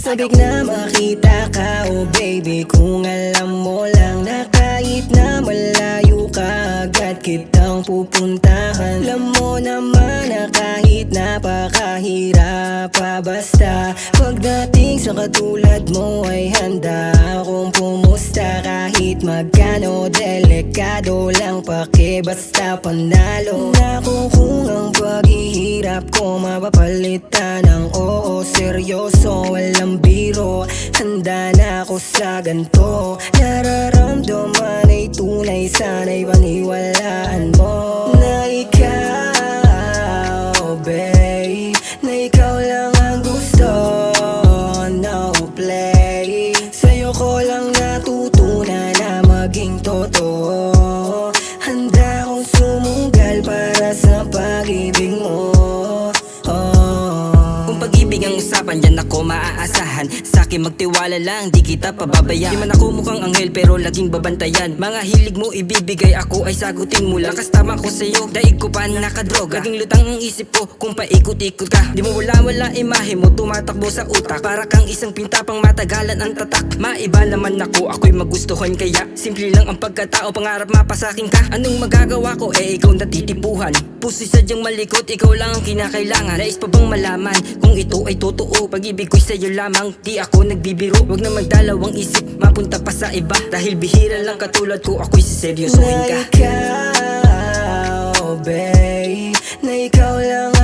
Sabik na makita ka, oh baby. Kung alam mo lang na kahit na malayo ka, agad kitang pupuntahan. Alam mo naman na kahit napakahirap pa, basta pagdating sa katulad mo ay handa akong pumusta. Kahit magkano, delikado lang, pake basta panalo. Nako kung ang paghihirap ko mapapalitan ng oo, seryoso, walang biro. Handa na ako sa ganto. Nararamdaman ay tunay, sana'y paniwalaan mo na ikaw, babe, na ikaw lang ang gusto. No play, sa'yo ko lang natutunan na maging totoo. Handa akong sumugal para sa pag-ibig mo. Kung pag-ibig ang usapan, dyan ako maaasahan. Sa'kin magtiwala lang, di kita pababayaan. Di man ako mukhang anghel pero laging babantayan. Mga hilig mo ibibigay, ako ay sagutin mo. Lakas tama ko sa'yo, daig ko pa nakadroga. Laging lutang ang isip ko kung paikot-ikot ka. Di mo wala imahe mo tumatakbo sa utak. Para kang isang pinta pang matagalan ang tatak. Maiba naman ako, ako'y magustuhan. Kaya simple lang ang pagkatao, pangarap mapasakin ka. Anong magagawa ko, ikaw natitipuhan. Puso'y sadyang malikot, ikaw lang ang kinakailangan. Nais pa bang malaman kung ito ay totoo? Pag-ibig ko'y sa'yo lamang, di ako nagbibiro. Wag na magdalawang isip, mapunta pa sa iba. Dahil bihira lang katulad ko, ako'y siseryosohin ka. Na ikaw, babe, na ikaw lang